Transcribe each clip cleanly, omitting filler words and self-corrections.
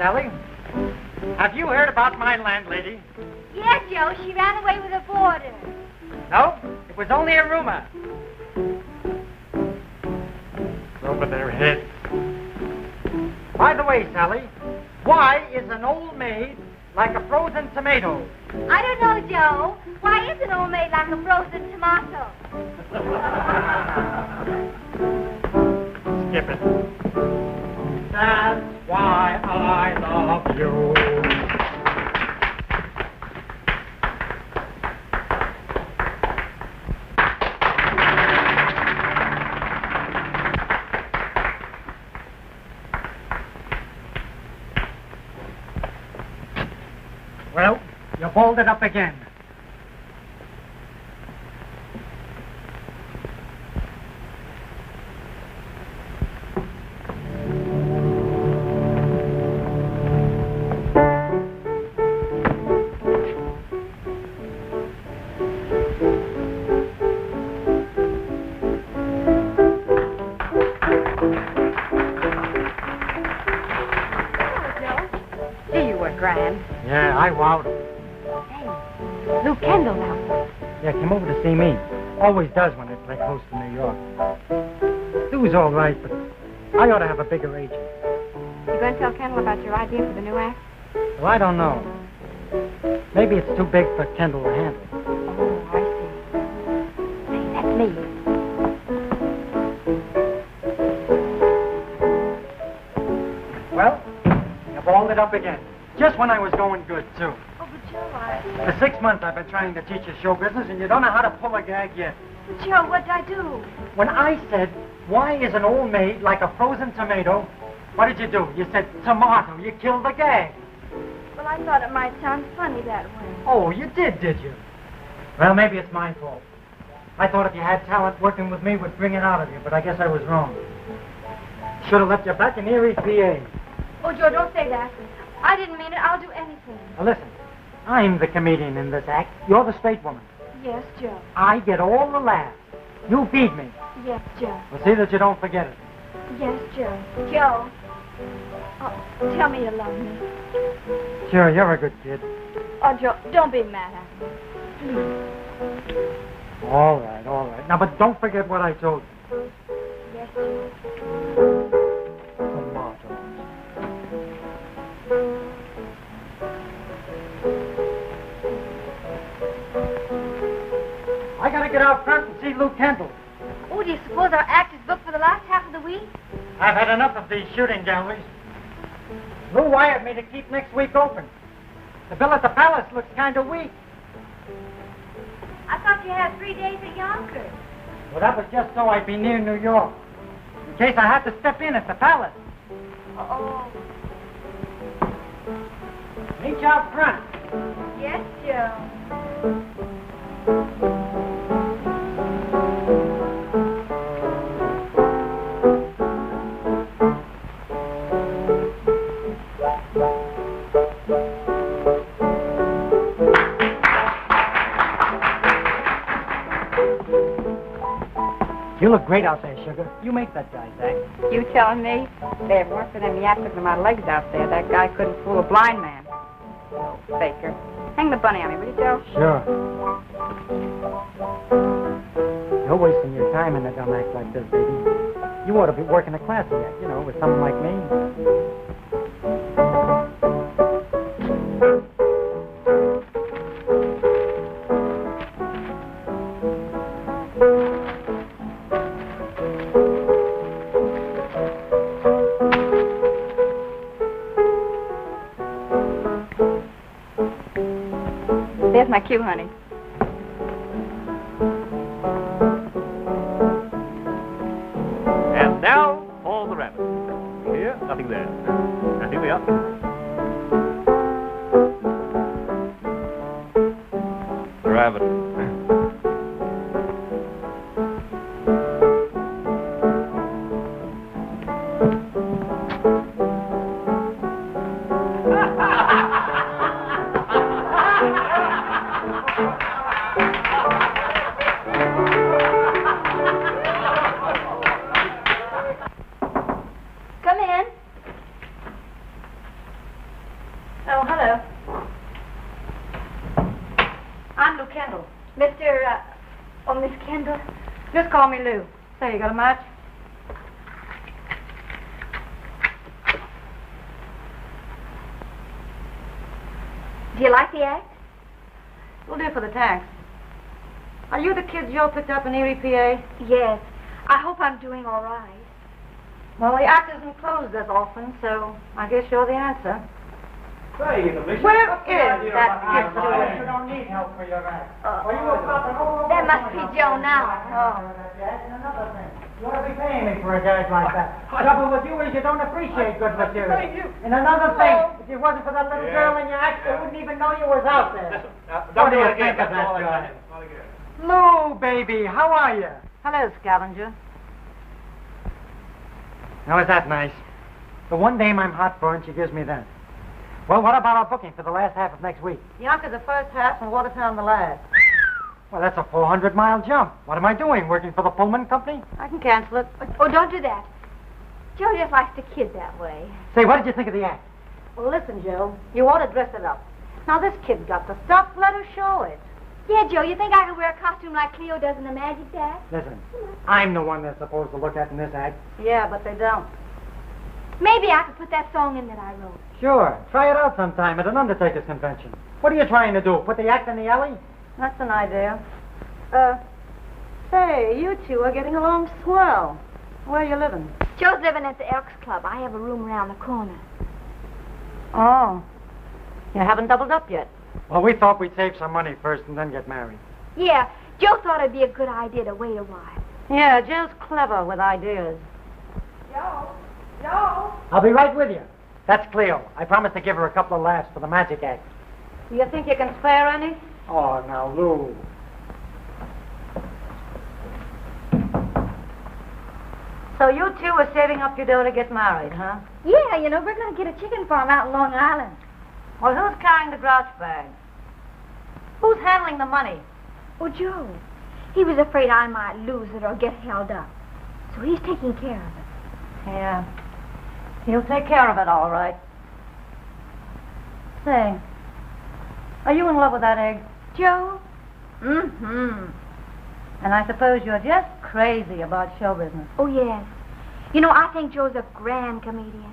Sally. Have you heard about my landlady? Yes, Joe. She ran away with a boarder. No, it was only a rumor. Over their heads. By the way, Sally, why is an old maid like a frozen tomato? I don't know, Joe. Why is an old maid like a frozen tomato? Skip it. That's why I love you. Well, you balled it up again. Yeah, I wowed him. Hey, Luke Kendall's out. Yeah, came over to see me. Always does when I play close to New York. Lou's all right, but I ought to have a bigger agent. You going to tell Kendall about your idea for the new act? Well, I don't know. Maybe it's too big for Kendall to handle. Oh, I see. Say, that's me. Well, you balled it up again. Just when I was going good, too. Oh, but Joe, For 6 months I've been trying to teach you show business, and you don't know how to pull a gag yet. But Joe, what'd I do? When I said, why is an old maid like a frozen tomato, what did you do? You said, tomato. You killed the gag. Well, I thought it might sound funny that way. Oh, you did you? Well, maybe it's my fault. I thought if you had talent, working with me would bring it out of you, but I guess I was wrong. Should have left you back in Erie's PA. Oh, Joe, don't say that. I didn't mean it. I'll do anything. Now, listen. I'm the comedian in this act. You're the straight woman. Yes, Joe. I get all the laughs. You feed me. Yes, Joe. Well, see that you don't forget it. Yes, Joe. Joe. Oh, tell me you love me. Sure, you're a good kid. Oh, Joe, don't be mad at me. Please. All right. Now, but don't forget what I told you. Yes, Joe. I gotta get out front and see Luke Kendall. Oh, do you suppose our act is booked for the last half of the week? I've had enough of these shooting galleries. Lou wired me to keep next week open. The bill at the Palace looks kind of weak. I thought you had 3 days at Yonkers. Well, that was just so I'd be near New York. In case I had to step in at the Palace. Oh. Meet you out front. Yes, Joe. You look great out there, Sugar. You make that guy's act. You telling me? Say, if it weren't for them yaps of my legs out there, that guy couldn't fool a blind man. Oh, faker. Hang the bunny on me, will you, Joe? Sure. You're wasting your time in a dumb act like this, baby. You ought to be working a classy act, you know, with someone like me. There's my cue, honey. And now, Paul the Rabbit. Here, nothing there. And here we are. The Rabbit. I'm Lou Kendall. Miss Kendall? Just call me Lou. Say, you got a match? Do you like the act? We'll do for the tax. Are you the kid Joe picked up in Erie, PA? Yes. I hope I'm doing all right. Well, the act isn't closed as often, so I guess you're the answer. Say, Alicia. Where is You that kid? don't need help for your act. Are you a cop? That must be Joe now. And another thing, you ought to be paying me for a gag like that. Trouble with you is you don't appreciate good material. And another thing, if it wasn't for that little girl in your act, they wouldn't even know you was out there. Listen, What don't do do you it again. think of That's that, all I John? got. Not again. Lou, baby, how are you? Hello, scavenger. Now, is that nice? The one dame I'm hot for, and she gives me that. Well, what about our booking for the last half of next week? Yonkers the first half and Watertown the last. Well, that's a 400-mile jump. What am I doing, working for the Pullman Company? I can cancel it. Oh, don't do that. Joe just likes to kid that way. Say, what did you think of the act? Well, listen, Joe. You ought to dress it up. Now, this kid's got the stuff. Let her show it. Yeah, Joe, you think I could wear a costume like Cleo does in the magic act? Listen, I'm the one they're supposed to look at in this act. Yeah, but they don't. Maybe I could put that song in that I wrote. Sure, try it out sometime at an Undertaker's convention. What are you trying to do, put the act in the alley? That's an idea. Say, you two are getting along swell. Where are you living? Joe's living at the Elks Club. I have a room around the corner. Oh. You haven't doubled up yet. Well, we thought we'd save some money first and then get married. Yeah, Joe thought it'd be a good idea to wait a while. Yeah, Joe's clever with ideas. Joe? I'll be right with you. That's Cleo. I promised to give her a couple of laughs for the magic act. Do you think you can spare any? Oh, now, Lou. So you two are saving up your dough to get married, huh? Yeah, you know, we're going to get a chicken farm out in Long Island. Well, who's carrying the grouch bag? Who's handling the money? Oh, Joe. He was afraid I might lose it or get held up. So he's taking care of it. Yeah. He'll take care of it, all right. Say, are you in love with that egg? Joe? Mm-hmm. And I suppose you're just crazy about show business. Oh, yes. You know, I think Joe's a grand comedian.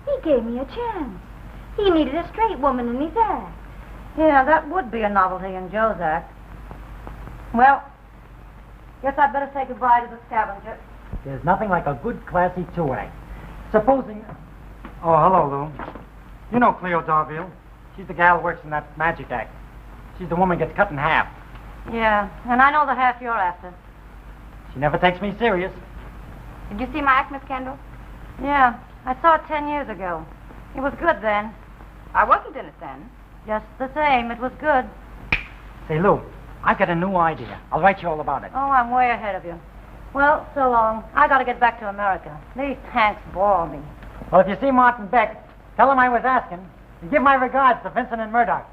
He gave me a chance. He needed a straight woman in his act. Yeah, that would be a novelty in Joe's act. Well, guess I'd better say goodbye to the scavenger. There's nothing like a good, classy two-act. Supposing... Oh, hello, Lou. You know Cleo Darville. She's the gal who works in that magic act. She's the woman who gets cut in half. Yeah, and I know the half you're after. She never takes me serious. Did you see my act, Miss Kendall? Yeah, I saw it 10 years ago. It was good then. I wasn't in it then. Just the same, it was good. Say, Lou, I've got a new idea. I'll write you all about it. Oh, I'm way ahead of you. Well, so long. I gotta get back to America. These tanks bore me. Well, if you see Martin Beck, tell him I was asking. And give my regards to Vincent and Murdoch.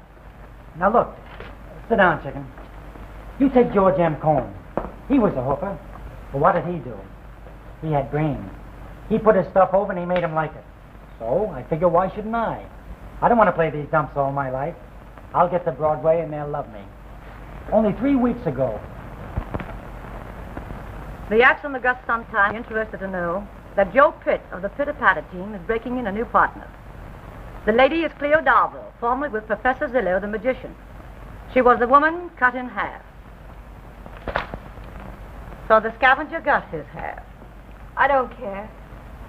Now, look. Sit down, chicken. You take George M. Cohn. He was a hooker. But what did he do? He had brains. He put his stuff over and he made him like it. So, I figure, why shouldn't I? I don't want to play these dumps all my life. I'll get to Broadway and they'll love me. Only 3 weeks ago. The Axe and the Gus Sun-Times interested to know that Joe Pitt of the Pitter-Patter team is breaking in a new partner. The lady is Cleo Darville, formerly with Professor Zillo, the magician. She was the woman cut in half. So the scavenger got his half. I don't care.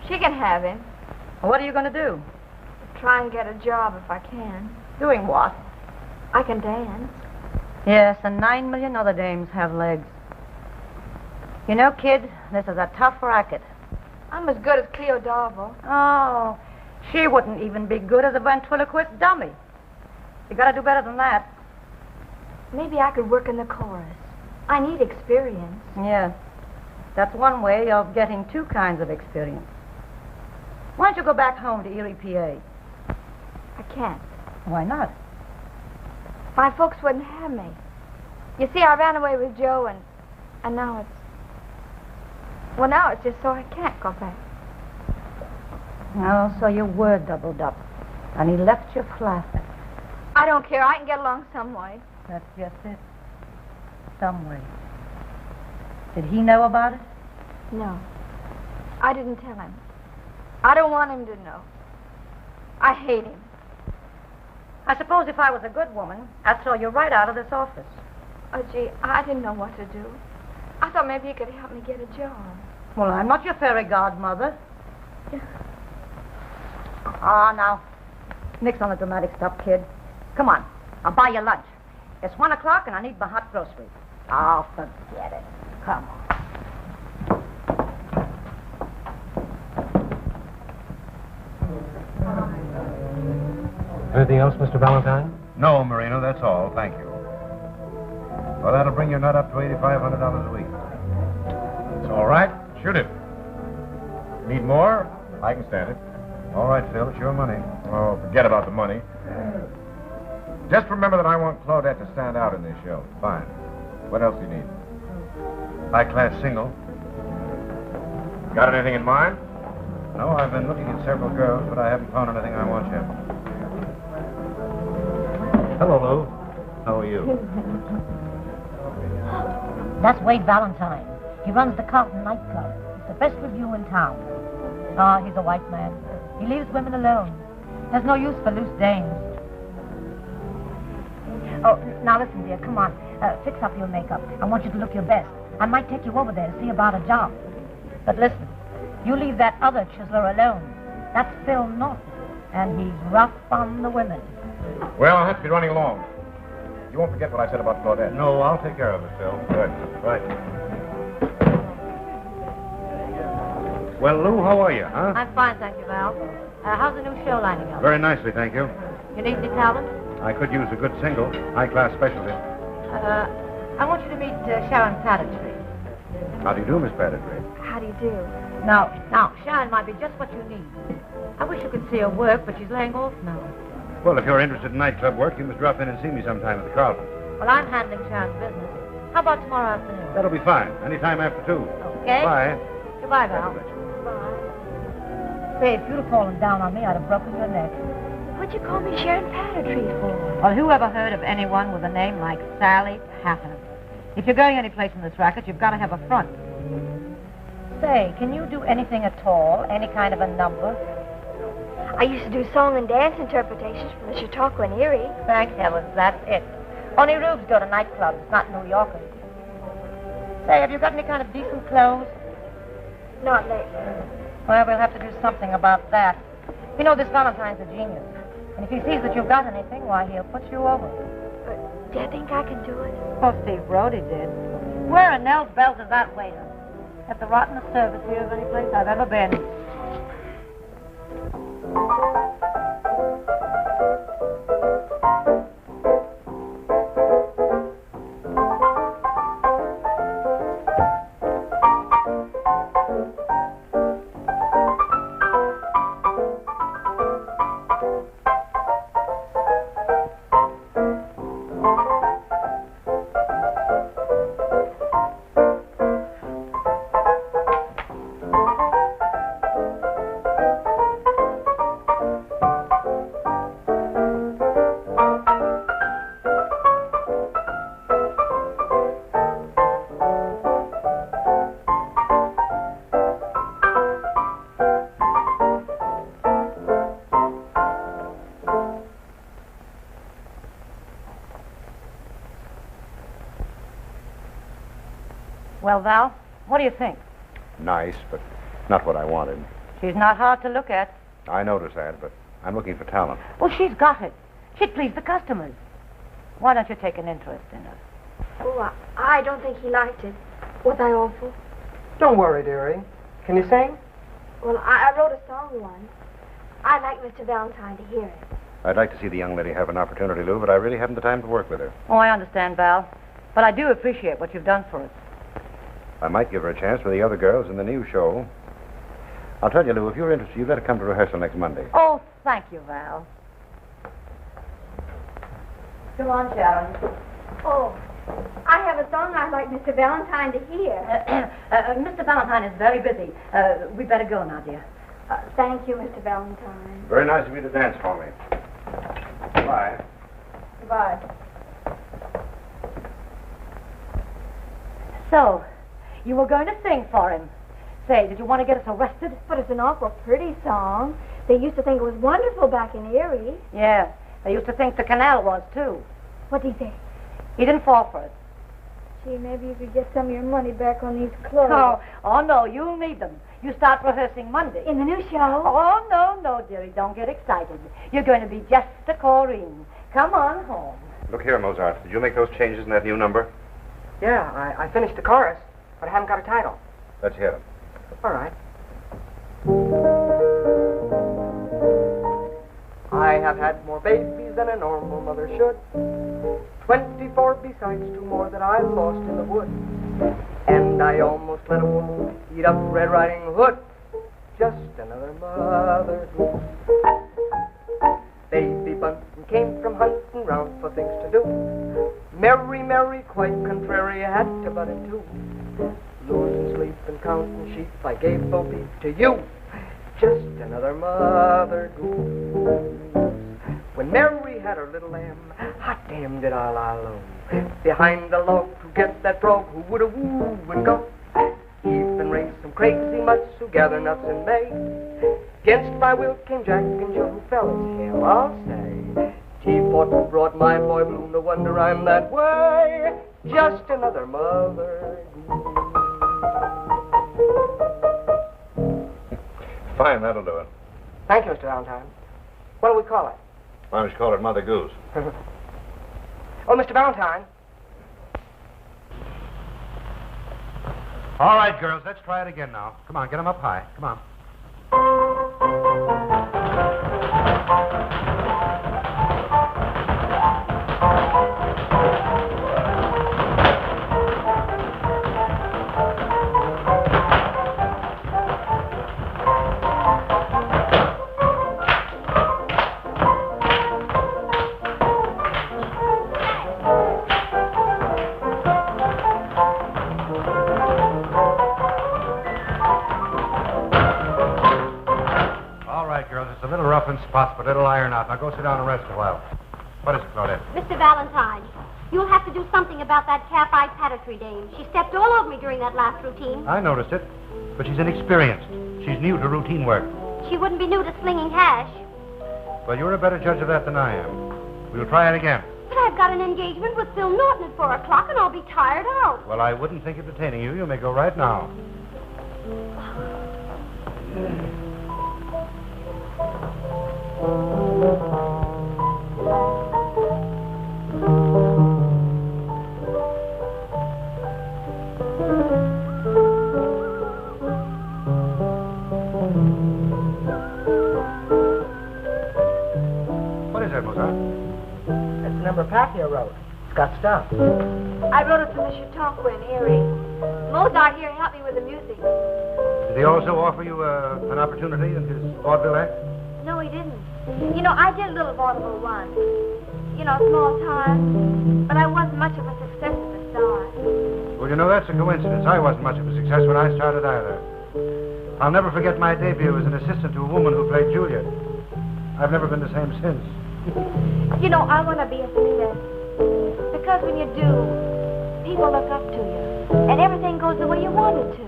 She can have him. What are you going to do? Try and get a job if I can. Doing what? I can dance. Yes, and 9 million other dames have legs. You know, kid, this is a tough racket. I'm as good as Cleo Darville. Oh, she wouldn't even be good as a ventriloquist dummy. You gotta do better than that. Maybe I could work in the chorus. I need experience. Yes. That's one way of getting two kinds of experience. Why don't you go back home to Erie, PA? I can't. Why not? My folks wouldn't have me. You see, I ran away with Joe, and now it's... Well, now it's just so I can't go back. Oh, so you were doubled up. And he left you flat. I don't care. I can get along some way. That's just it. some way. Did he know about it? No. I didn't tell him. I don't want him to know. I hate him. I suppose if I was a good woman, I'd throw you right out of this office. Oh, gee, I didn't know what to do. I thought maybe you could help me get a job. Well, I'm not your fairy godmother. Now. Nix on the dramatic stuff, kid. Come on. I'll buy you lunch. It's 1 o'clock and I need my hot groceries. Oh, forget it. Come on. Anything else, Mr. Valentine? No, Marino, that's all. Thank you. Well, that'll bring your nut up to $8,500 a week. It's all right. Shoot it. Need more? I can stand it. All right, Phil, it's your money. Oh, forget about the money. Just remember that I want Claudette to stand out in this show. Fine. What else do you need? High-class single. Got anything in mind? No, I've been looking at several girls, but I haven't found anything I want yet. Hello, Lou. How are you? That's Wade Valentine. He runs the Carlton nightclub. It's the best review in town. He's a white man. He leaves women alone. There's no use for loose dames. Oh, now listen, dear, come on. Fix up your makeup. I want you to look your best. I might take you over there to see about a job. But listen, you leave that other chiseler alone. That's Phil Norton, and he's rough on the women. Well, I'll have to be running along. You won't forget what I said about Claudette. No, I'll take care of it, Phil. Good. Right. Well, Lou, how are you, huh? I'm fine, thank you, Val. How's the new show lining up? Very nicely, thank you. You need any talent? I could use a good single, high-class specialty. I want you to meet Sharon Pattertree. How do you do, Miss Pattertree? How do you do? Now, Sharon might be just what you need. I wish you could see her work, but she's laying off now. Well, if you're interested in nightclub work, you must drop in and see me sometime at the Carlton. Well, I'm handling Sharon's business. How about tomorrow afternoon? That'll be fine. Anytime after 2. Okay. Bye. Goodbye, Val. Say, if you'd have fallen down on me, I'd have broken your neck. What'd you call me Sharon Pattertree for? Well, who ever heard of anyone with a name like Sally Patter? If you're going any place in this racket, you've got to have a front. Say, can you do anything at all? Any kind of a number? I used to do song and dance interpretations for the Chautauqua and Erie. Thank heavens, that's it. Only rubes go to nightclubs, not New Yorkers. Say, have you got any kind of decent clothes? Not lately. Well, we'll have to do something about that. You know, this Valentine's a genius. And if he sees that you've got anything, why, he'll put you over. Do you think I can do it? Oh, Steve Brody did. Where in Nell's bells is that waiter? At the rottenest service here of any place I've ever been. Well, Val, what do you think? Nice, but not what I wanted. She's not hard to look at. I noticed that, but I'm looking for talent. Well, she's got it. She'd please the customers. Why don't you take an interest in her? Oh, I don't think he liked it. Was I awful? Don't worry, dearie. Can you sing? Well, I wrote a song once. I'd like Mr. Valentine to hear it. I'd like to see the young lady have an opportunity, Lou, but I really haven't the time to work with her. Oh, I understand, Val. But I do appreciate what you've done for us. I might give her a chance with the other girls in the new show. I'll tell you, Lou, if you're interested, you'd better come to rehearsal next Monday. Oh, thank you, Val. Come on, Sharon. Oh, I have a song I'd like Mr. Valentine to hear. Mr. Valentine is very busy. We'd better go now, dear. Thank you, Mr. Valentine. Very nice of you to dance for me. Bye. Goodbye. So, you were going to sing for him. Say, did you want to get us arrested? But it's an awful pretty song. They used to think it was wonderful back in Erie. Yeah, they used to think the canal was, too. What did he say? He didn't fall for it. Gee, maybe you could get some of your money back on these clothes. Oh, no, you'll need them. You start rehearsing Monday. In the new show? Oh, no, dearie, don't get excited. You're going to be just a Corinne. Come on home. Look here, Mozart. Did you make those changes in that new number? Yeah, I finished the chorus, but I haven't got a title. Let's hear them. All right. I have had more babies than a normal mother should. 24 besides 2 more that I lost in the woods. And I almost let a wolf eat up Red Riding Hood. Just another mother goose. Baby Bunting came from hunting round for things to do. Mary, quite contrary, had to butt in two. Losing sleep and counting sheep, I gave Bo Peep to you. Just another mother goose. When Mary had her little lamb, hot damn did I lie low behind the log to get that frog who would have woo and go. Even raised some crazy mutts who gather nuts in May. Against my will came Jack and Jill who fell as hell, I'll say. Teapot who brought my boy blue, no wonder I'm that way. Just another mother goose. Fine, that'll do it. Thank you, Mr. Valentine. What do we call it? Why don't you call it Mother Goose? Oh, Mr. Valentine. All right, girls, let's try it again now. Come on, get them up high. Come on. Spots, but it'll iron out. Now go sit down and rest a while. What is it, Claudette? Mr. Valentine, you'll have to do something about that calf-eyed Pattertree dame. She stepped all over me during that last routine. I noticed it, but she's inexperienced. She's new to routine work. She wouldn't be new to slinging hash. Well, you're a better judge of that than I am. We'll try it again. But I've got an engagement with Phil Norton at 4 o'clock, and I'll be tired out. Well, I wouldn't think of detaining you. You may go right now. What is that, Mozart? That's the number Patia wrote. It's got stuff. I wrote it for the Chautauqua in Erie. Mozart here helped me with the music. Did he also offer you an opportunity in his vaudeville act? No, he didn't. You know, I did a little vaudeville once. You know, small time. But I wasn't much of a success at the start. Well, you know, that's a coincidence. I wasn't much of a success when I started either. I'll never forget my debut as an assistant to a woman who played Juliet. I've never been the same since. You know, I want to be a success. Because when you do, people look up to you. And everything goes the way you want it to.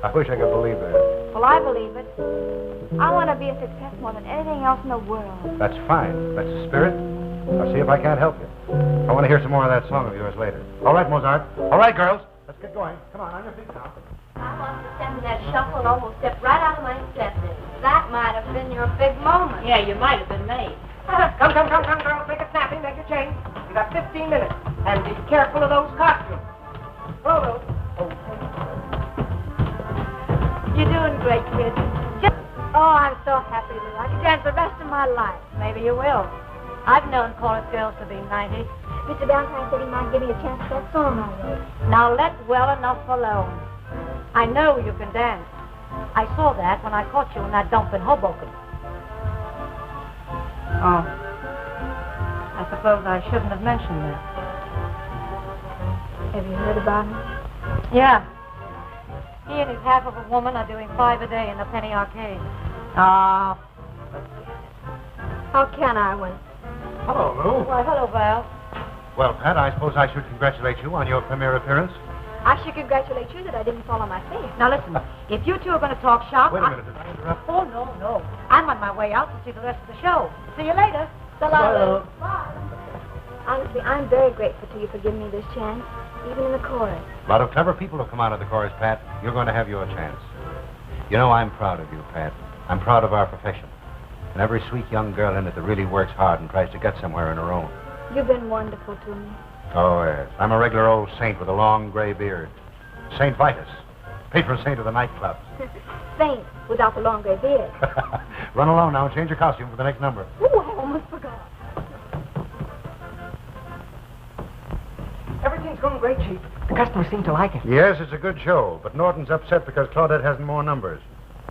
I wish I could believe that. Well, I believe it. I want to be a success more than anything else in the world. That's fine. That's the spirit. I'll see if I can't help you. I want to hear some more of that song of yours later. All right, Mozart. All right, girls. Let's get going. Come on your feet now. I wanted to step in that shuffle and almost stepped right out of my acceptance. That might have been your big moment. Yeah, you might have been late. Come, girls. Make it snappy. Make it change. You got 15 minutes. And be careful of those costumes. Hello, You're doing great, kid. Oh, I'm so happy, Lou. I can dance the rest of my life. Maybe you will. I've known chorus girls to be 90. Mr. Valentine said he might give me a chance for that song I wrote. Now let well enough alone. I know you can dance. I saw that when I caught you in that dump in Hoboken. Oh. I suppose I shouldn't have mentioned that. Have you heard about him? Yeah. He and his half of a woman are doing 5 a day in the Penny Arcade. Oh. How can I win? Hello, Lou. Why, hello, Val. Well, Pat, I suppose I should congratulate you on your premiere appearance. I should congratulate you that I didn't fall on my face. Now listen, if you two are going to talk shop... Wait a minute, did I interrupt? Oh, no. I'm on my way out to see the rest of the show. See you later. So long. Honestly, I'm very grateful to you for giving me this chance, even in the chorus. A lot of clever people have come out of the chorus, Pat. You're going to have your chance. You know, I'm proud of you, Pat. I'm proud of our profession. And every sweet young girl in it that really works hard and tries to get somewhere on her own. You've been wonderful to me. Oh, yes. I'm a regular old saint with a long gray beard. Saint Vitus, patron saint of the nightclubs. Saint without the long gray beard. Run along now and change your costume for the next number. Ooh, I almost forgot. Everything's going great, Chief. The customers seem to like it. Yes, it's a good show, but Norton's upset because Claudette hasn't more numbers.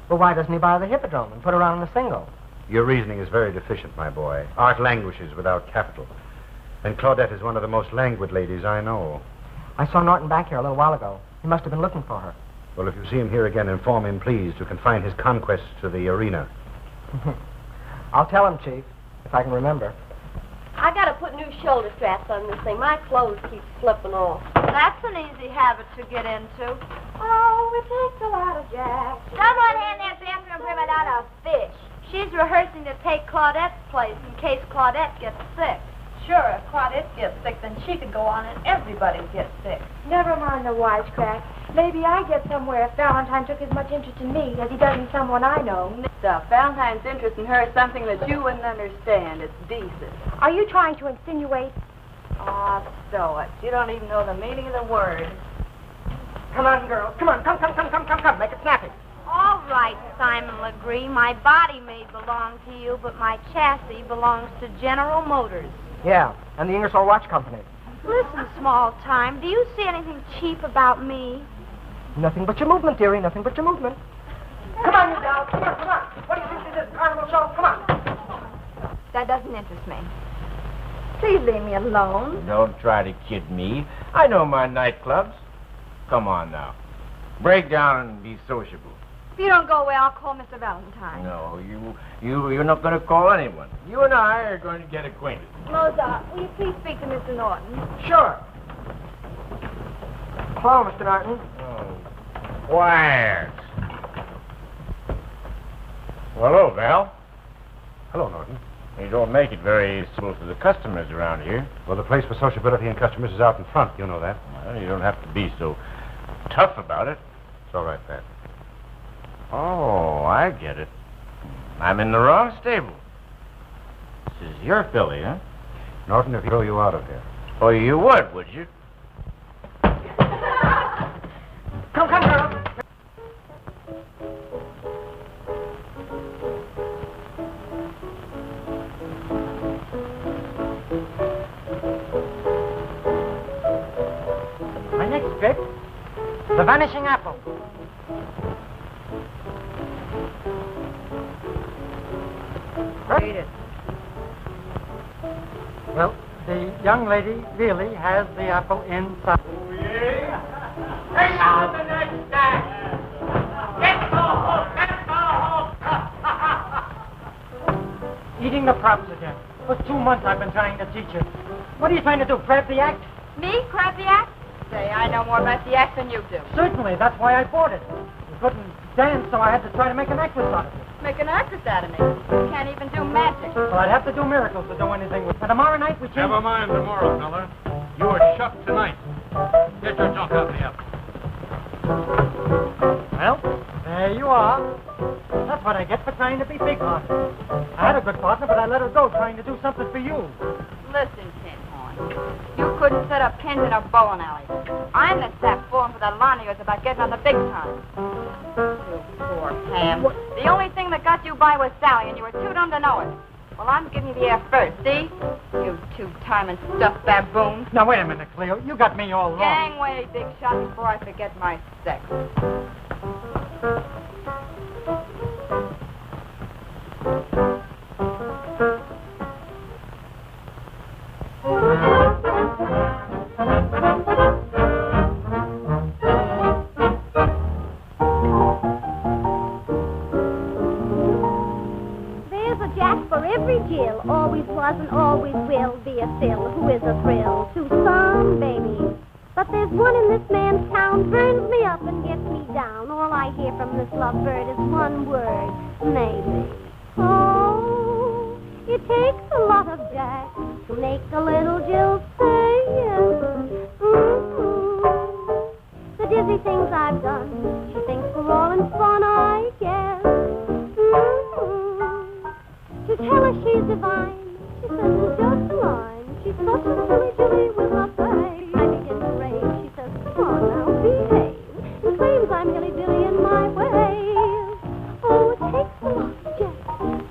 Well, why doesn't he buy the Hippodrome and put her on the single? Your reasoning is very deficient, my boy. Art languishes without capital. And Claudette is one of the most languid ladies I know. I saw Norton back here a little while ago. He must have been looking for her. Well, if you see him here again, inform him, please, to confine his conquests to the arena. I'll tell him, Chief, if I can remember. I gotta put new shoulder straps on this thing. My clothes keep slipping off. That's an easy habit to get into. Oh, it takes a lot of jacks. Someone hand that bathroom prima donna a fish. She's rehearsing to take Claudette's place in case Claudette gets sick. Sure, if Claudette gets sick, then she could go on and everybody gets sick. Never mind the wisecrack. Maybe I get somewhere if Valentine took as much interest in me as he does in someone I know. Stuff. Valentine's interest in her is something that you wouldn't understand. It's decent. Are you trying to insinuate? Ah, so it. You don't even know the meaning of the word. Come on, girls. Come on. Come. Make it snappy. All right, Simon Legree. My body may belong to you, but my chassis belongs to General Motors. Yeah, and the Ingersoll Watch Company. Listen, small time, do you see anything cheap about me? Nothing but your movement, dearie. Nothing but your movement. Come on, you dolls. Come on. What do you think this is, a carnival show? Come on. That doesn't interest me. Please leave me alone. Don't try to kid me. I know my nightclubs. Come on now. Break down and be sociable. If you don't go away, I'll call Mr. Valentine. No, you're not going to call anyone. You and I are going to get acquainted. Mozart, will you please speak to Mr. Norton? Sure. Hello, Mr. Norton. Oh, quiet. Well, hello, Val. Hello, Norton. You don't make it very civil to the customers around here. Well, the place for sociability and customers is out in front. You know that. Well, you don't have to be so tough about it. It's all right, Pat. Oh, I get it. I'm in the wrong stable. This is your filly, huh? Norton, if he throw you out of here. Oh, you would you? Come, girls. My next trick, the vanishing apple. Read it. Well, the young lady really has the apple inside. Oh, yeah? Bring on the next stack. Get the hook. Eating the props again. For 2 months I've been trying to teach her. What are you trying to do, crab the act? Me, crab the act? Say, I know more about the act than you do. Certainly, that's why I bought it. You couldn't dance, so I had to try to make an actress out of it. Make an actress out of me. You can't even do magic. Well, I'd have to do miracles to do anything with it. But tomorrow night we change... Never mind tomorrow, fella. You were shut tonight. Get your junk out of the apple. Well, there you are. That's what I get for trying to be big-hearted. I had a good partner, but I let her go trying to do something for you. Listen, Tin Horn. You couldn't set up pins in a bowling alley. I'm the sap fooling for the lot of yours about getting on the big time. You poor ham. The only thing that got you by was Sally, and you were too dumb to know it. Well, I'm giving you the air first, see? You two-timing stuffed baboon. Now, wait a minute, Cleo. You got me all wrong. Gangway, big shot, before I forget my sex. Always was and always will be a Phil who is a thrill to some babies. But there's one in this man's town and burns me up and gets me down. All I hear from this lovebird is one word, maybe. Oh, it takes a lot of Jack to make the little Jill say yes. The dizzy things I've done, she thinks we're all in fun, I guess. To tell her she's divine, she sends me just a line. She's such a silly Jilly with her face. I begin to rave, she says, come on now, behave. And claims I'm hilly-billy in my way. Oh, it takes a lot of Jack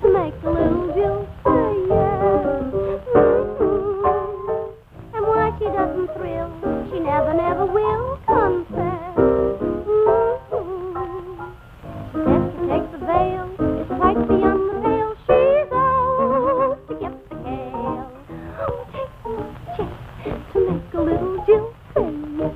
to make the little Jill say yes. And why she doesn't thrill, she never, never will confess. She says to take the veil, it's quite beyond the pale. She's out to get the kale. Oh, it takes a lot of Jack to make a little Jill say yes.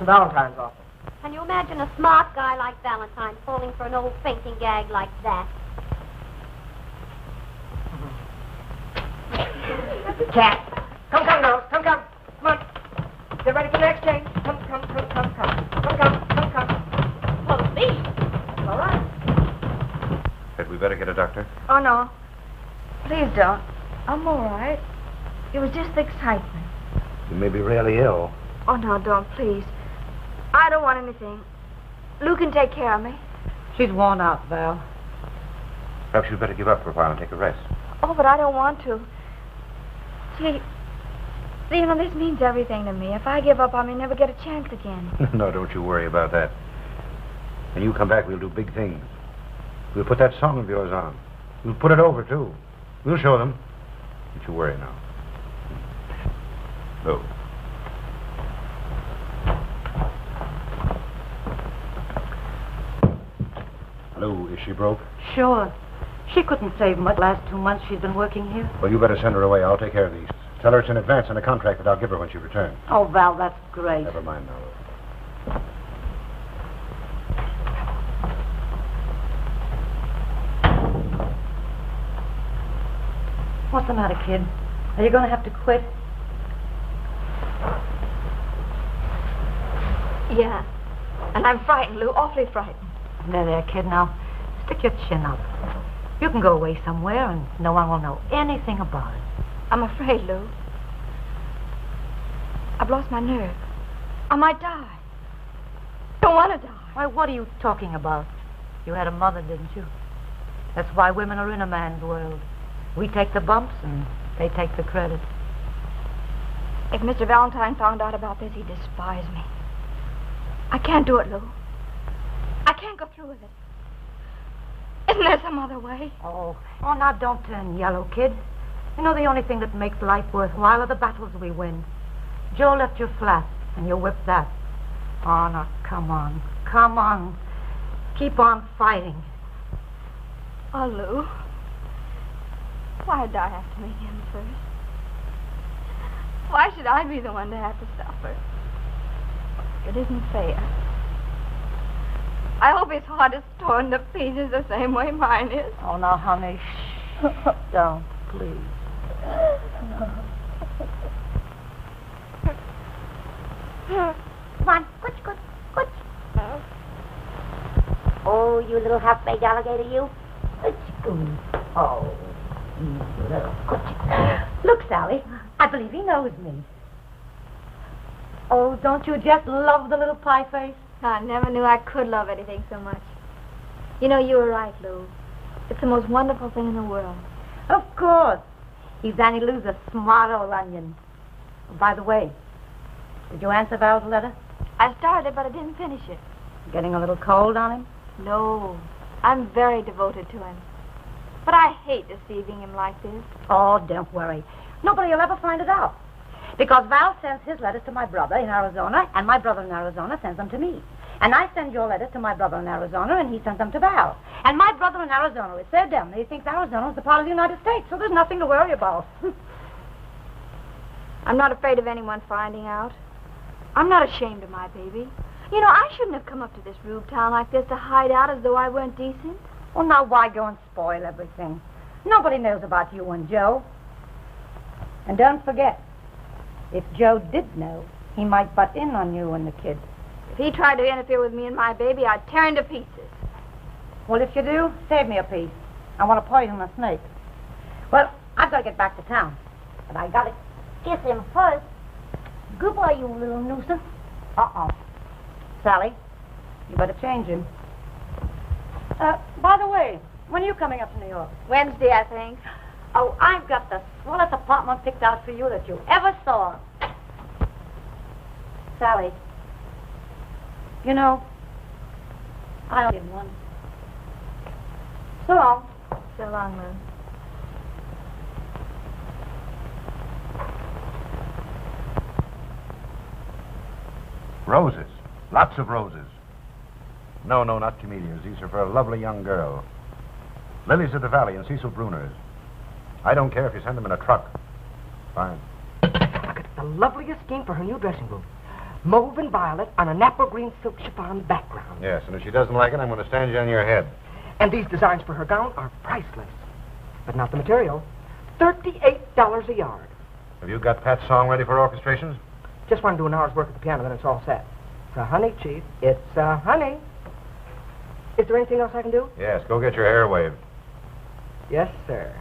Valentine's office. Can you imagine a smart guy like Valentine falling for an old fainting gag like that? Cat. Come, girls. Come. Come on. Get ready for the exchange. Come. Well, me. All right. Had we better get a doctor? Oh, no. Please don't. I'm all right. It was just the excitement. You may be really ill. Oh, no, don't, please. I don't want anything. Lou can take care of me. She's worn out, Val. Perhaps you'd better give up for a while and take a rest. Oh, but I don't want to. See, you know, this means everything to me. If I give up, I may never get a chance again. No, don't you worry about that. When you come back, we'll do big things. We'll put that song of yours on. We'll put it over, too. We'll show them. Don't you worry now. Lou. Lou, is she broke? Sure. She couldn't save much the last 2 months she's been working here. Well, you better send her away. I'll take care of these. Tell her it's in advance on a contract that I'll give her when she returns. Oh, Val, that's great. Never mind now, Lou. What's the matter, kid? Are you going to have to quit? Yeah. And I'm frightened, Lou, awfully frightened. There, kid, now. Stick your chin up. You can go away somewhere and no one will know anything about it. I'm afraid, Lou. I've lost my nerve. I might die. I don't want to die. Why, what are you talking about? You had a mother, didn't you? That's why women are in a man's world. We take the bumps and they take the credit. If Mr. Valentine found out about this, he'd despise me. I can't do it, Lou. I can't go through with it. Isn't there some other way? Oh, now don't turn yellow, kid. You know, the only thing that makes life worthwhile are the battles we win. Joe left you flat, and you whipped that. Oh, now, come on. Come on. Keep on fighting. Oh, Lou. Why'd I have to meet him first? Why should I be the one to have to suffer? It isn't fair. I hope his heart is torn to pieces the same way mine is. Oh, now, honey, shh. Don't, please. Come on, good. Oh, you little half-baked alligator, you. Oh, you little coochie. Look, Sally, I believe he knows me. Oh, don't you just love the little pie face? I never knew I could love anything so much. You know, you were right, Lou. It's the most wonderful thing in the world. Of course. He's Annie Lou's a smart old onion. Oh, by the way, did you answer Val's letter? I started, but I didn't finish it. Getting a little cold on him? No. I'm very devoted to him. But I hate deceiving him like this. Oh, don't worry. Nobody will ever find it out. Because Val sends his letters to my brother in Arizona, and my brother in Arizona sends them to me. And I send your letters to my brother in Arizona, and he sends them to Val. And my brother in Arizona is so dumb that he thinks Arizona is a part of the United States, so there's nothing to worry about. I'm not afraid of anyone finding out. I'm not ashamed of my baby. You know, I shouldn't have come up to this rube town like this to hide out as though I weren't decent. Well, now why go and spoil everything? Nobody knows about you and Joe. And don't forget, if Joe did know, he might butt in on you and the kid. If he tried to interfere with me and my baby, I'd tear him to pieces. Well, if you do, save me a piece. I want to poison a snake. Well, I've got to get back to town. But I got to kiss him first. Goodbye, you little nuisance. Uh-oh. Sally, you better change him. By the way, when are you coming up to New York? Wednesday, I think. Oh, I've got the swellest apartment picked out for you that you ever saw. Sally, you know, I only did one. So long. So long, Lou. Roses. Lots of roses. No, not camellias. These are for a lovely young girl. Lilies of the Valley and Cecil Bruner's. I don't care if you send them in a truck. Fine. Look at the loveliest scheme for her new dressing room. Mauve and violet on a Napa green silk chiffon background. Yes, and if she doesn't like it, I'm going to stand you on your head. And these designs for her gown are priceless. But not the material. $38 a yard. Have you got Pat's song ready for orchestrations? Just want to do an hour's work at the piano, then it's all set. It's a honey, Chief. It's a honey. Is there anything else I can do? Yes, go get your hair waved. Yes, sir.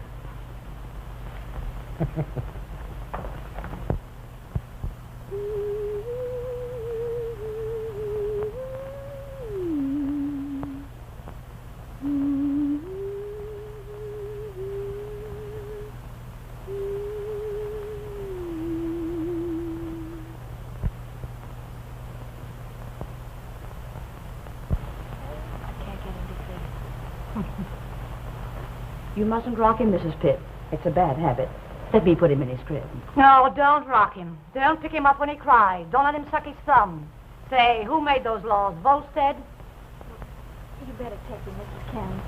You mustn't rock him, Mrs. Pitt. It's a bad habit. Let me put him in his crib. No, don't rock him. Don't pick him up when he cries. Don't let him suck his thumb. Say, who made those laws? Volstead? You better take him, Mrs. Kent.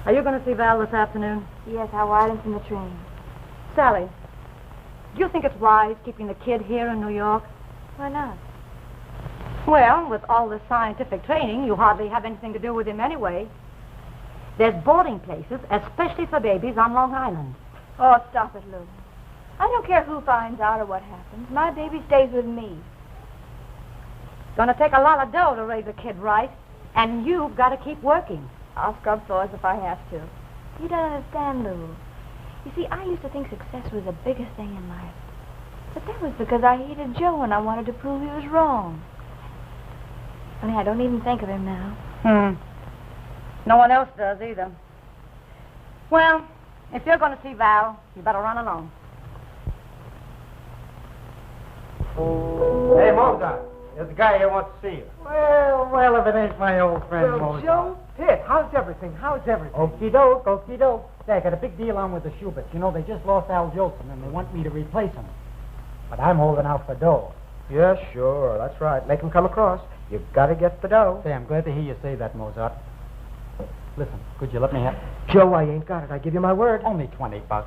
Are you going to see Val this afternoon? Yes, I'll ride him from the train. Sally, do you think it's wise keeping the kid here in New York? Why not? Well, with all this scientific training, you hardly have anything to do with him anyway. There's boarding places, especially for babies, on Long Island. Oh, stop it, Lou. I don't care who finds out or what happens. My baby stays with me. It's going to take a lot of dough to raise a kid right, and you've got to keep working. I'll scrub floors if I have to. You don't understand, Lou. You see, I used to think success was the biggest thing in life. But that was because I hated Joe and I wanted to prove he was wrong. Only I don't even think of him now. No one else does either. Well, if you're going to see Val, you better run along. Hey, Mozart. There's a guy here wants to see you. Well, if it ain't my old friend Mozart. Joe Pitt, how's everything? Okie doke, okie doke. Say, I got a big deal on with the Schuberts. You know, they just lost Al Jolson, and they want me to replace him. But I'm holding out for dough. Yeah, sure, that's right. Make him come across. You've got to get the dough. Say, I'm glad to hear you say that, Mozart. Listen, could you let me have... Joe, I ain't got it. I give you my word. Only $20.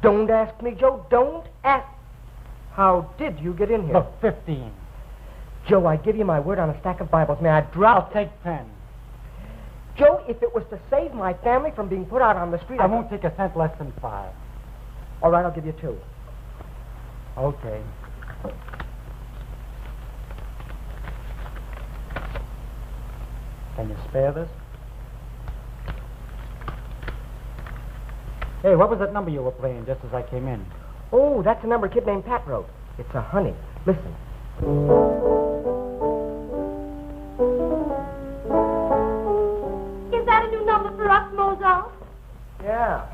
Don't ask me, Joe. Don't ask. How did you get in here? Look, 15. Joe, I give you my word on a stack of Bibles. May I drop? I'll take 10. Joe, if it was to save my family from being put out on the street... I won't take a cent less than 5. All right, I'll give you 2. Okay. Can you spare this? Hey, what was that number you were playing just as I came in? Oh, that's a number a kid named Pat wrote. It's a honey. Listen. Is that a new number for us, Mozart? Yeah.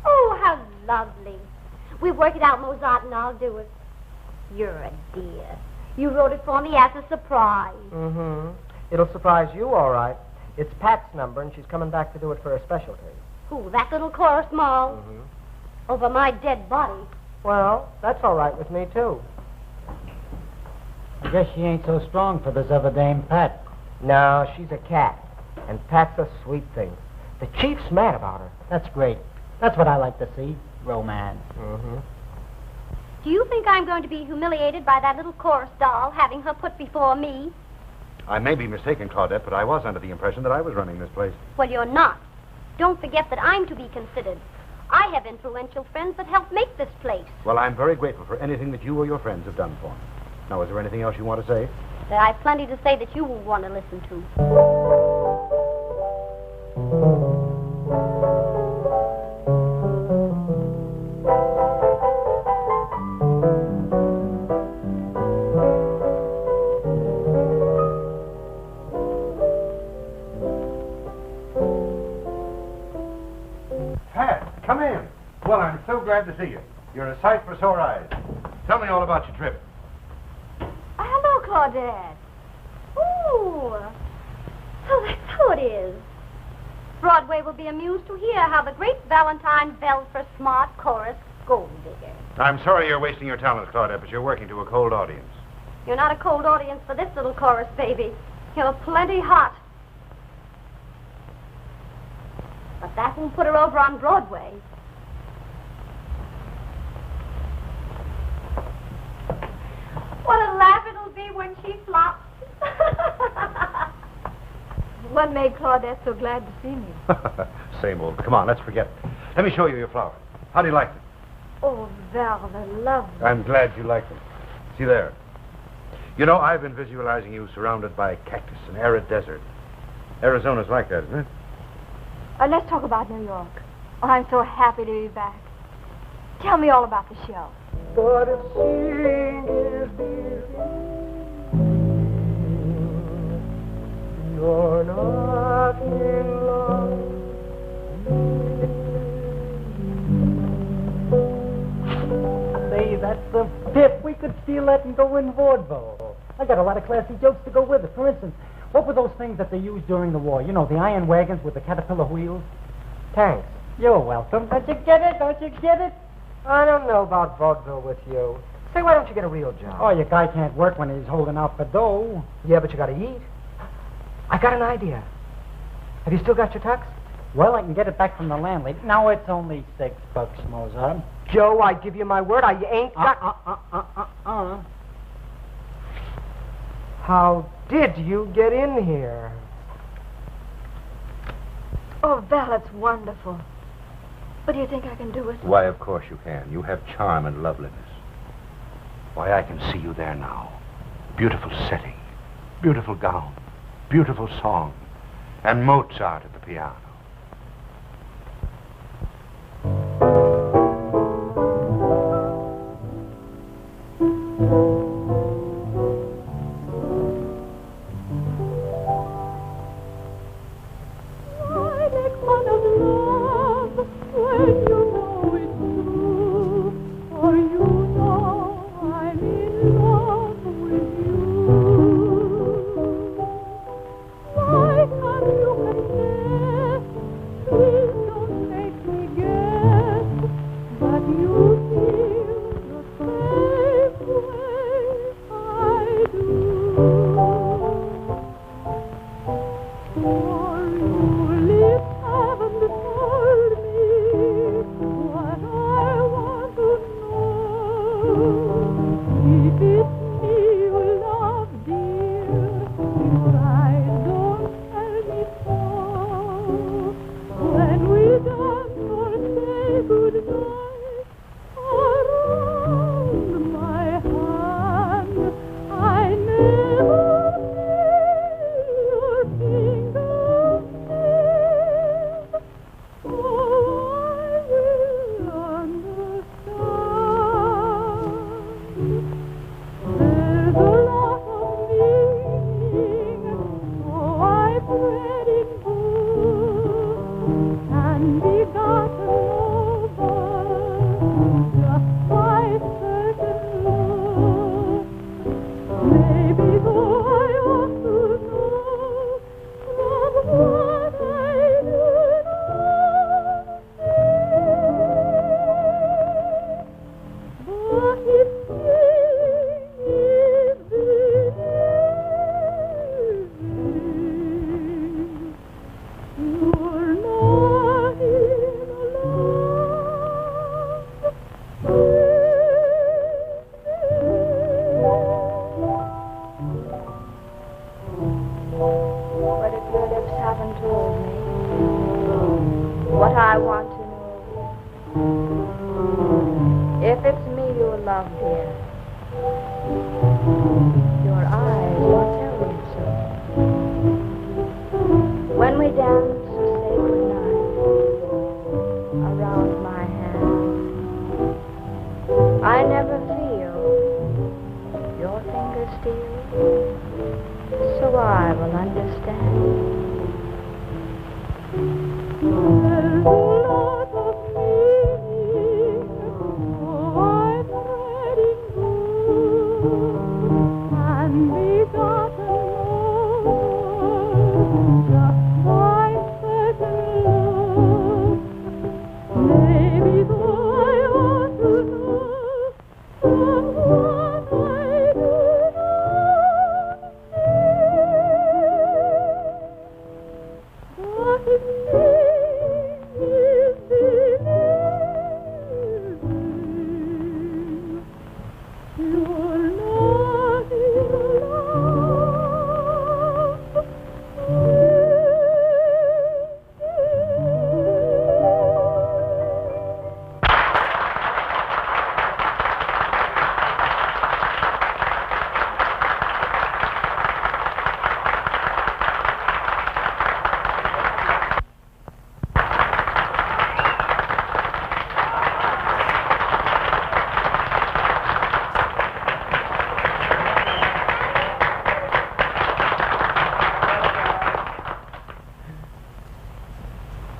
Oh, how lovely. We work it out, Mozart, and I'll do it. You're a dear. You wrote it for me as a surprise. Mm-hmm. It'll surprise you, all right. It's Pat's number, and she's coming back to do it for a specialty. Who, that little chorus moll? Mm-hmm. Over my dead body. Well, that's all right with me, too. I guess she ain't so strong for this other dame, Pat. No, she's a cat. And Pat's a sweet thing. The chief's mad about her. That's great. That's what I like to see. Romance. Mm-hmm. Do you think I'm going to be humiliated by that little chorus doll having her put before me? I may be mistaken, Claudette, but I was under the impression that I was running this place. Well, you're not. Don't forget that I'm to be considered. I have influential friends that help make this place. Well, I'm very grateful for anything that you or your friends have done for me. Now, is there anything else you want to say? There I've plenty to say that you won't want to listen to. Pat, come in. Well, I'm so glad to see you. You're a sight for sore eyes. Tell me all about your trip. Hello, Claudette. Ooh. So that's how it is. Broadway will be amused to hear how the great Valentine Belfer smart chorus gold digger. I'm sorry you're wasting your talents, Claudette, but you're working to a cold audience. You're not a cold audience for this little chorus, baby. You're plenty hot. But that won't put her over on Broadway. What a laugh it'll be when she flops. What made Claudette so glad to see me? Same old. Come on, let's forget it. Let me show you your flowers. How do you like them? Oh, Val, they're lovely. I'm glad you like them. See there. You know, I've been visualizing you surrounded by cactus and arid desert. Arizona's like that, isn't it? Let's talk about New York. Oh, I'm so happy to be back. Tell me all about the show. But if seeing is believing, you're not in love. Say, that's a tip. We could steal that and go in vaudeville. I got a lot of classy jokes to go with it. For instance, what were those things that they used during the war? You know, the iron wagons with the caterpillar wheels? Tanks. You're welcome. Don't you get it? Don't you get it? I don't know about vaudeville with you. Say, why don't you get a real job? Oh, your guy can't work when he's holding out for dough. Yeah, but you gotta eat. I got an idea. Have you still got your tux? Well, I can get it back from the landlady. Now it's only $6, Mozart. Joe, I give you my word, I ain't got... How did you get in here? Oh, Val, it's wonderful. But do you think I can do it? Why, of course you can. You have charm and loveliness. Why, I can see you there now. Beautiful setting, beautiful gown, beautiful song, and Mozart at the piano.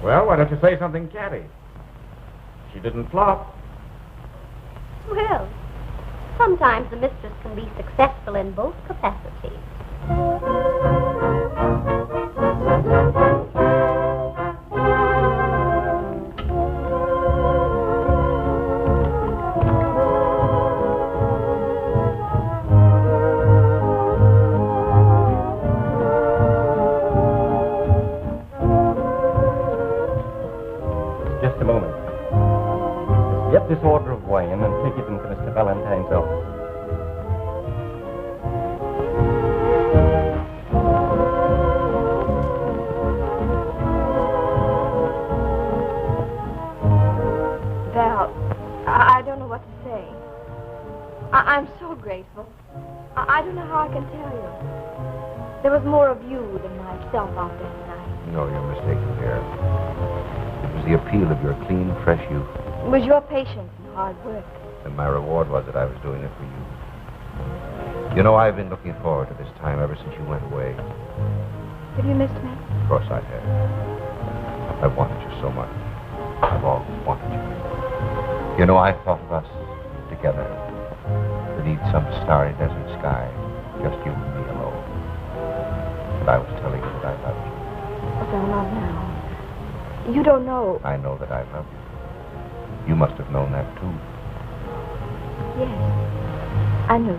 Well, why don't you say something catty? She didn't flop. Well, sometimes the mistress can be successful in both capacities. Just a moment. Get this order of wine and take it into Mr. Valentine's office. I don't know how I can tell you. There was more of you than myself out there tonight. No, you're mistaken, dear. It was the appeal of your clean, fresh youth. It was your patience and hard work. And my reward was that I was doing it for you. You know, I've been looking forward to this time ever since you went away. Have you missed me? Of course I have. I wanted you so much. I've always wanted you. You know, I thought of us together beneath some starry desert sky, just you and me alone. And I was telling you that I loved you. But not now. You don't know. I know that I love you. You must have known that, too. Yes, I knew.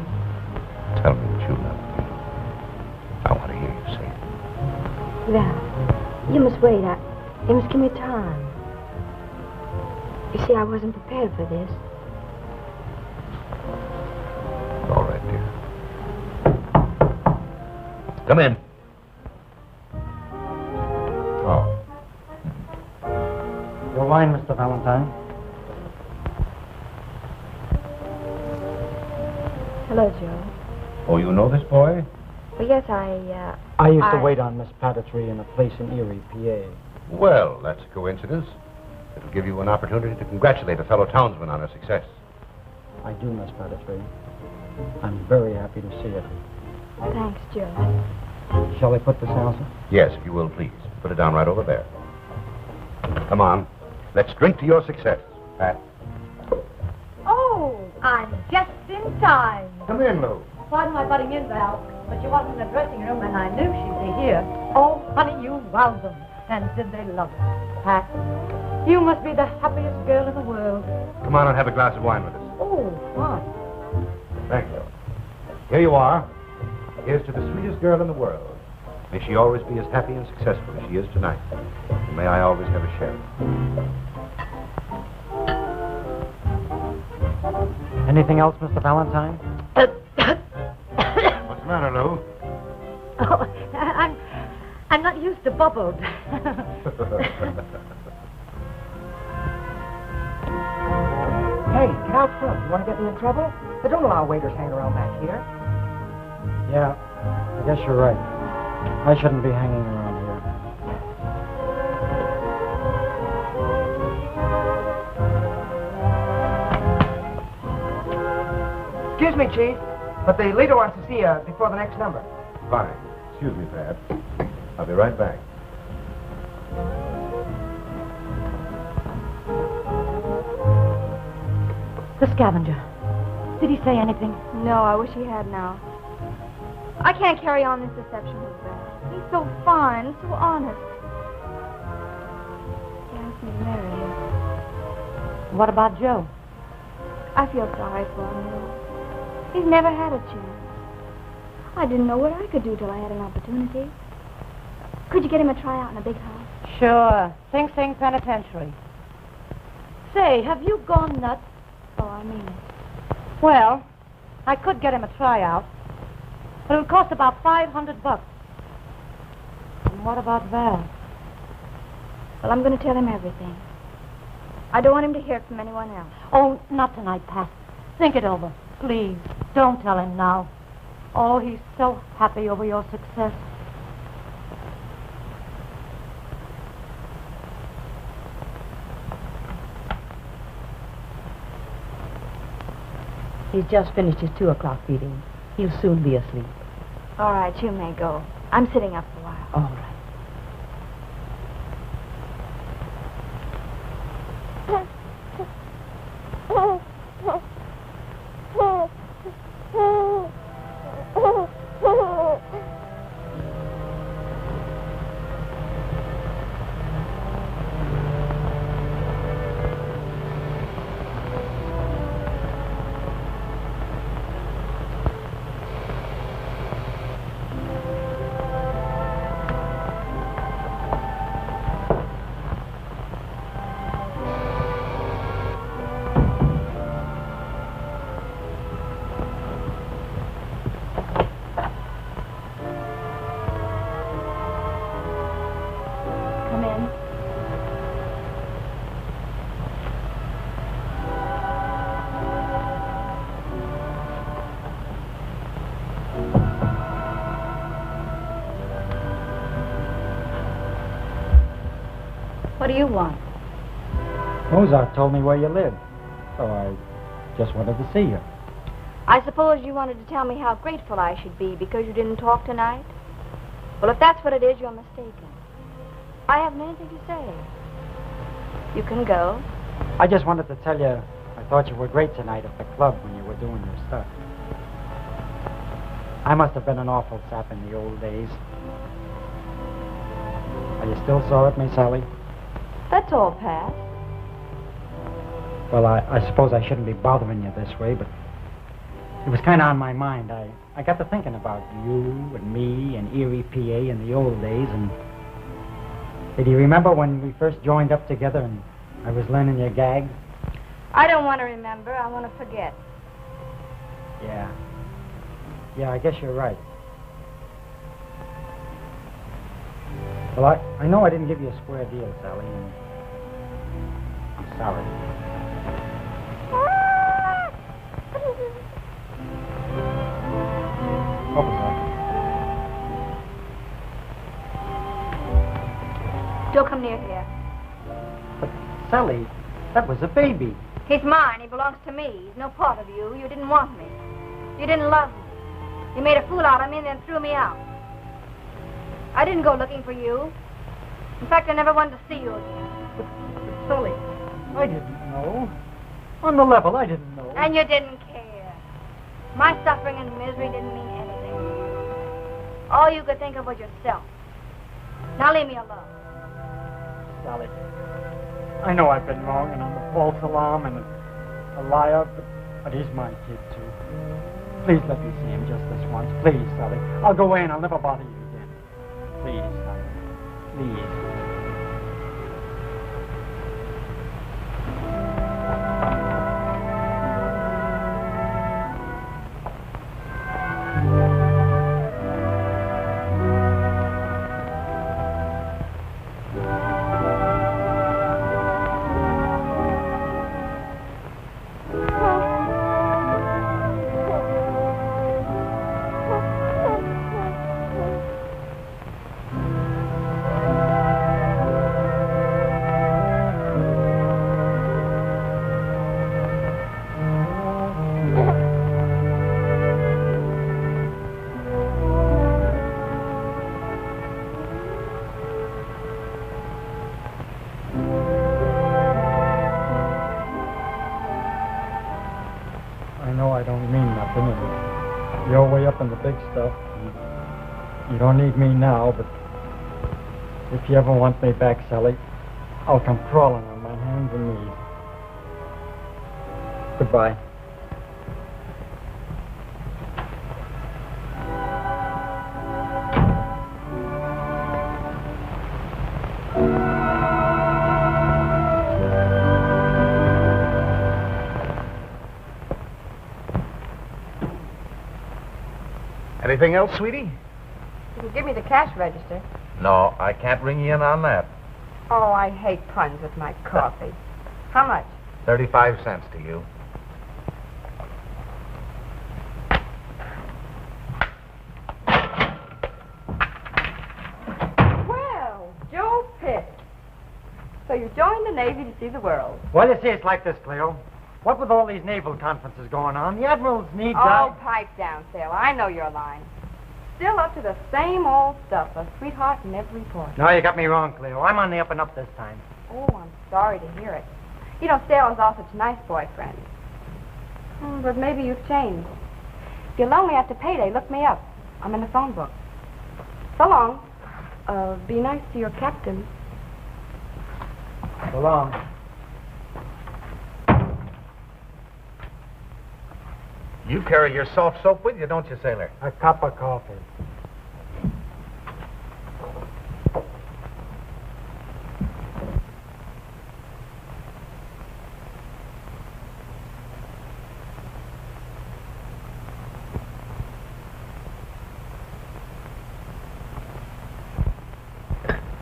Tell me that you love me. I want to hear you say it. Val, you must wait. You must give me time. You see, I wasn't prepared for this. All right, dear. Come in. Oh. Your wine, Mr. Valentine. Hello, Joe. Oh, you know this boy? Well, yes, I used to wait on Miss Pattertree in a place in Erie, PA. Well, that's a coincidence. It'll give you an opportunity to congratulate a fellow townsman on her success. I do, Miss Pattertree. I'm very happy to see it. Thanks, Joe. Shall I put the salsa? Yes, if you will, please. Put it down right over there. Come on. Let's drink to your success, Pat. Oh, I'm just in time. Come in, Lou. Pardon my butting in, Val, but you wasn't in the dressing room, and I knew she'd be here. Oh, honey, you wowed them. And did they love it? Pat, you must be the happiest girl in the world. Come on and have a glass of wine with us. Oh, what? Thank you. Here you are. Here's to the sweetest girl in the world. May she always be as happy and successful as she is tonight. And may I always have a share. Anything else, Mr. Valentine? What's the matter, Lou? Oh, I'm not used to bubbles. Hey, get out front. You want to get me in trouble? They don't allow waiters hanging around back here. Yeah, I guess you're right. I shouldn't be hanging around here. Excuse me, Chief, but the leader wants to see you before the next number. Fine. Excuse me, Pat. I'll be right back. The scavenger. Did he say anything? No, I wish he had now. I can't carry on this deception with Val. He's so fine, so honest. He asked me to marry him. What about Joe? I feel sorry for him. He's never had a chance. I didn't know what I could do till I had an opportunity. Could you get him a tryout in a big house? Sure. Sing Sing Penitentiary. Say, have you gone nuts? Oh, I mean it. Well, I could get him a tryout, but it would cost about $500. And what about Val? Well, I'm going to tell him everything. I don't want him to hear it from anyone else. Oh, not tonight, Pat. Think it over. Please, don't tell him now. Oh, he's so happy over your success. He's just finished his 2 o'clock feeding. He'll soon be asleep. All right, you may go. I'm sitting up for a while. All right. What do you want? Mozart told me where you live, so I just wanted to see you. I suppose you wanted to tell me how grateful I should be because you didn't talk tonight? Well, if that's what it is, you're mistaken. I haven't anything to say. You can go. I just wanted to tell you I thought you were great tonight at the club when you were doing your stuff. I must have been an awful sap in the old days. Are you still sore at me, Sally? That's all past. Well, I suppose I shouldn't be bothering you this way, but it was kind of on my mind. I got to thinking about you and me and Erie, PA in the old days, and did you remember when we first joined up together and I was learning your gags? I don't want to remember. I want to forget. Yeah. Yeah, I guess you're right. Well, I know I didn't give you a square deal, Sally, and I'm sorry. What was that? Don't come near here. But, Sally, that was a baby. He's mine. He belongs to me. He's no part of you. You didn't want me. You didn't love me. You made a fool out of me and then threw me out. I didn't go looking for you. In fact, I never wanted to see you again. But Sally, I didn't know. On the level, I didn't know. And you didn't care. My suffering and misery didn't mean anything. All you could think of was yourself. Now leave me alone. Sally, I know I've been wrong and I'm a false alarm and a liar, but he's my kid, too. Please let me see him just this once. Please, Sally. I'll go away and I'll never bother you again. Please, Sally. Please. You don't need me now, but if you ever want me back, Sally, I'll come crawling on my hands and knees. Goodbye. Anything else, sweetie? You can give me the cash register. No, I can't ring you in on that. Oh, I hate puns with my coffee. How much? 35 cents to you. Well, Joe Pitt. So you joined the Navy to see the world. Well, you see, it's like this, Cleo. What with all these naval conferences going on, the admirals need... Oh, pipe down, sailor. I know your line. Still up to the same old stuff, a sweetheart in every port. No, you got me wrong, Cleo. I'm on the up and up this time. Oh, I'm sorry to hear it. You know, sailors are such nice boyfriends. But maybe you've changed. If you're lonely after payday, look me up. I'm in the phone book. So long. Be nice to your captain. So long. You carry your soft soap with you, don't you, sailor? A cup of coffee.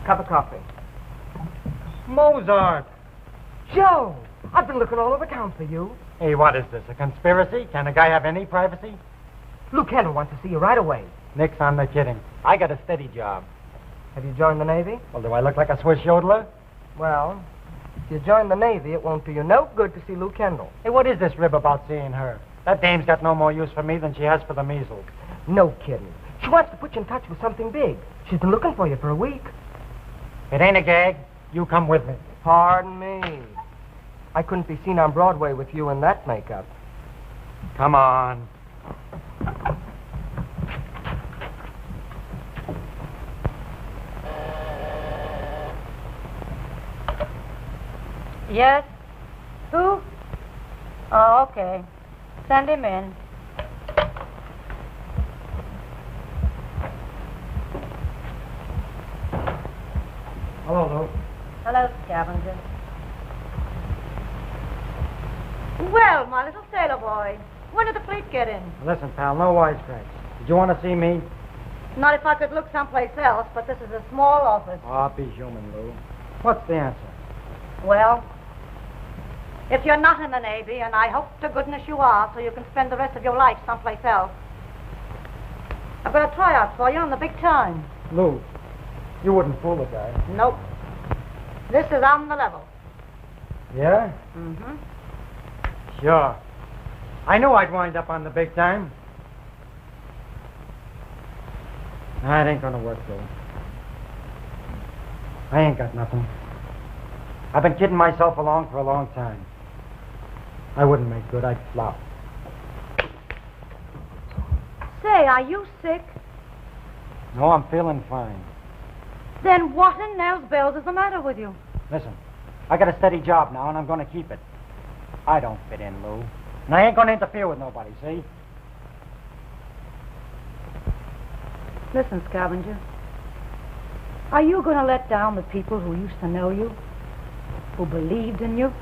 Cup of coffee. Mozart! Joe! I've been looking all over town for you. Hey, what is this, a conspiracy? Can a guy have any privacy? Luke Henry wants to see you right away. Nix, I'm not kidding. I got a steady job. Have you joined the Navy? Well, do I look like a Swiss yodeler? Well, if you join the Navy, it won't do you no good to see Lou Kendall. Hey, what is this rib about seeing her? That dame's got no more use for me than she has for the measles. No kidding. She wants to put you in touch with something big. She's been looking for you for a week. It ain't a gag. You come with me. Pardon me. I couldn't be seen on Broadway with you in that makeup. Come on. Yes? Who? Oh, okay. Send him in. Hello, Lou. Hello, Scavenger. Well, my little sailor boy, when did the fleet get in? Listen, pal, no wisecracks. Did you want to see me? Not if I could look someplace else, but this is a small office. Oh, be human, Lou. What's the answer? Well, if you're not in the Navy, and I hope to goodness you are, so you can spend the rest of your life someplace else, I've got a tryout for you on the big time. Lou, you wouldn't fool a guy. Nope. This is on the level. Yeah? Mm-hmm. Sure. I knew I'd wind up on the big time. That ain't gonna work, Lou. I ain't got nothing. I've been kidding myself along for a long time. I wouldn't make good. I'd flop. Say, are you sick? No, I'm feeling fine. Then what in Nell's bells is the matter with you? Listen, I got a steady job now, and I'm gonna keep it. I don't fit in, Lou. And I ain't gonna interfere with nobody, see? Listen, Scavenger. Are you going to let down the people who used to know you? Who believed in you?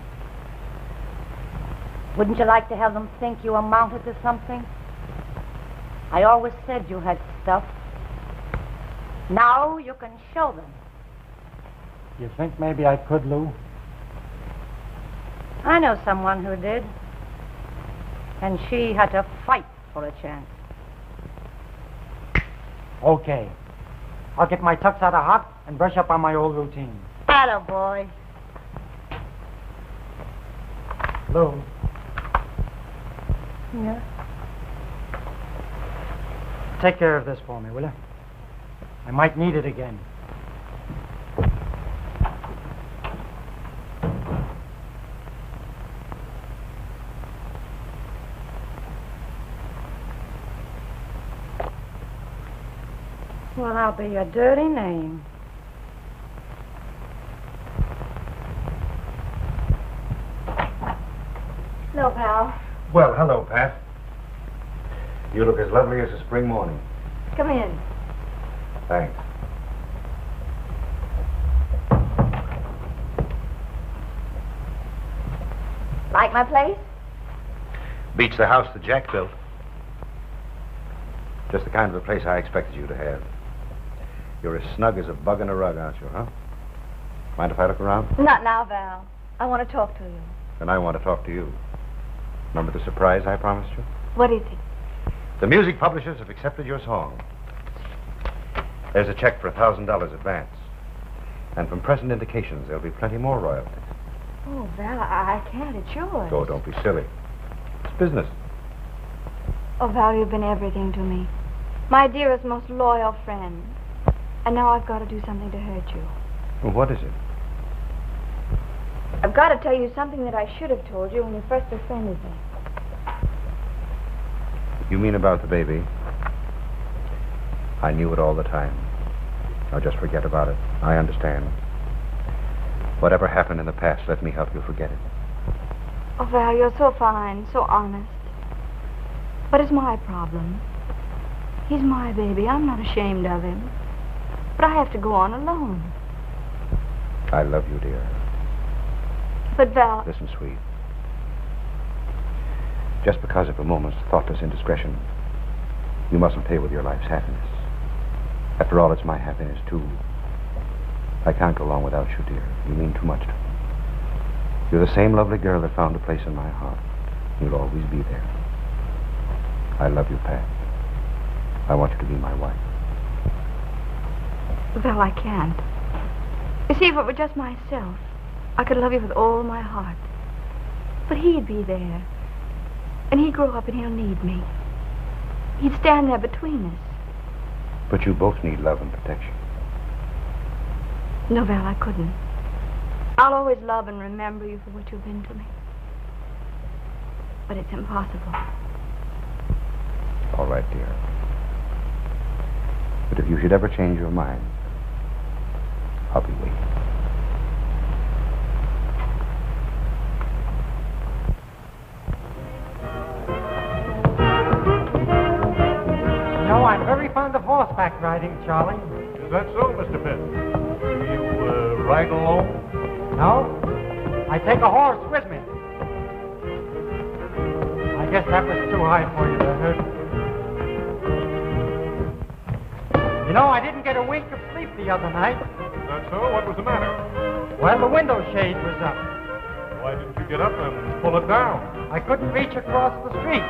Wouldn't you like to have them think you amounted to something? I always said you had stuff. Now you can show them. You think maybe I could, Lou? I know someone who did. And she had to fight for a chance. Okay. I'll get my tux out of hot and brush up on my old routine. Attaboy. Lou. Yeah? Take care of this for me, will you? I might need it again. Well, I'll be a dirty name. Hello, pal. Well, hello, Pat. You look as lovely as a spring morning. Come in. Thanks. Like my place? Beats the house that Jack built. Just the kind of a place I expected you to have. You're as snug as a bug in a rug, aren't you, huh? Mind if I look around? Not now, Val. I want to talk to you. And I want to talk to you. Remember the surprise I promised you? What is it? The music publishers have accepted your song. There's a check for $1,000 advance. And from present indications, there'll be plenty more royalties. Oh, Val, I can't. It's yours. Oh, don't be silly. It's business. Oh, Val, you've been everything to me. My dearest, most loyal friend. And now I've got to do something to hurt you. Well, what is it? I've got to tell you something that I should have told you when you first befriended me. You mean about the baby? I knew it all the time. Now just forget about it. I understand. Whatever happened in the past, let me help you forget it. Oh, Val, you're so fine, so honest. But it's my problem. He's my baby. I'm not ashamed of him. But I have to go on alone. I love you, dear. But, Val... Listen, sweet. Just because of a moment's thoughtless indiscretion, you mustn't pay with your life's happiness. After all, it's my happiness, too. I can't go along without you, dear. You mean too much to me. You're the same lovely girl that found a place in my heart. You'll always be there. I love you, Pat. I want you to be my wife. Val, I can't. You see, if it were just myself, I could love you with all my heart. But he'd be there. And he'd grow up and he'll need me. He'd stand there between us. But you both need love and protection. No, Val, I couldn't. I'll always love and remember you for what you've been to me. But it's impossible. All right, dear. But if you should ever change your mind, I'll be waiting. You know, I'm very fond of horseback riding, Charlie. Is that so, Mr. Pitt? Do you ride alone? No? I take a horse with me. I guess that was too high for you to hurt. You know, I didn't get a wink of sleep the other night. Is that so? What was the matter? Well, the window shade was up. Why didn't you get up and pull it down? I couldn't reach across the street.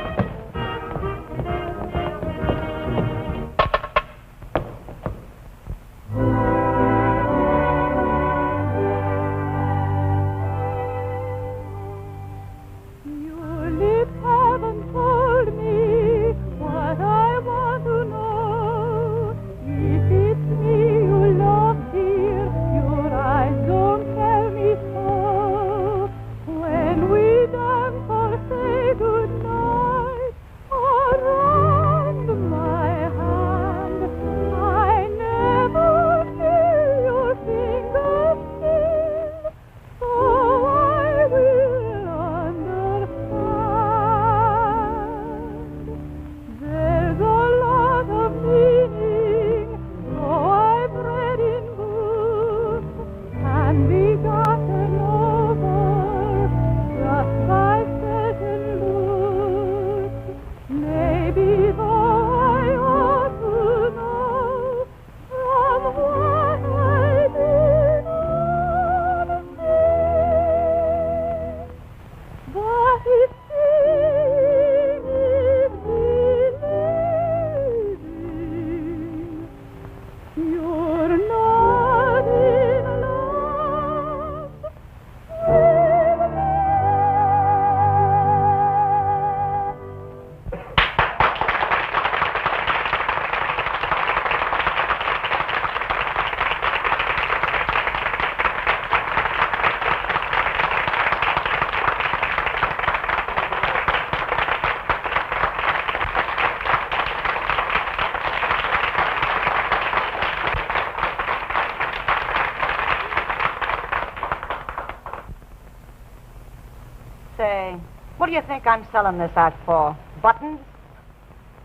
Say, what do you think I'm selling this act for? Buttons?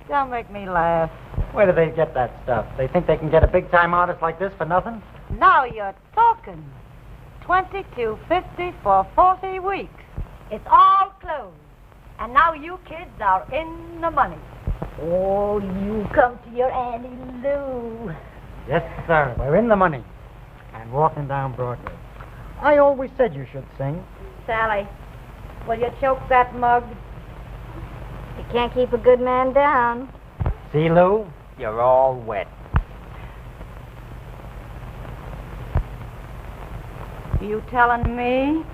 Don't make me laugh. Where do they get that stuff? They think they can get a big-time artist like this for nothing? Now you're talking. $22.50 for 40 weeks. It's all closed. And now you kids are in the money. Oh, you come to your Annie Lou. Yes, sir. We're in the money. And walking down Broadway. I always said you should sing. Sally, will you choke that mug? You can't keep a good man down. See, Lou? You're all wet. You telling me?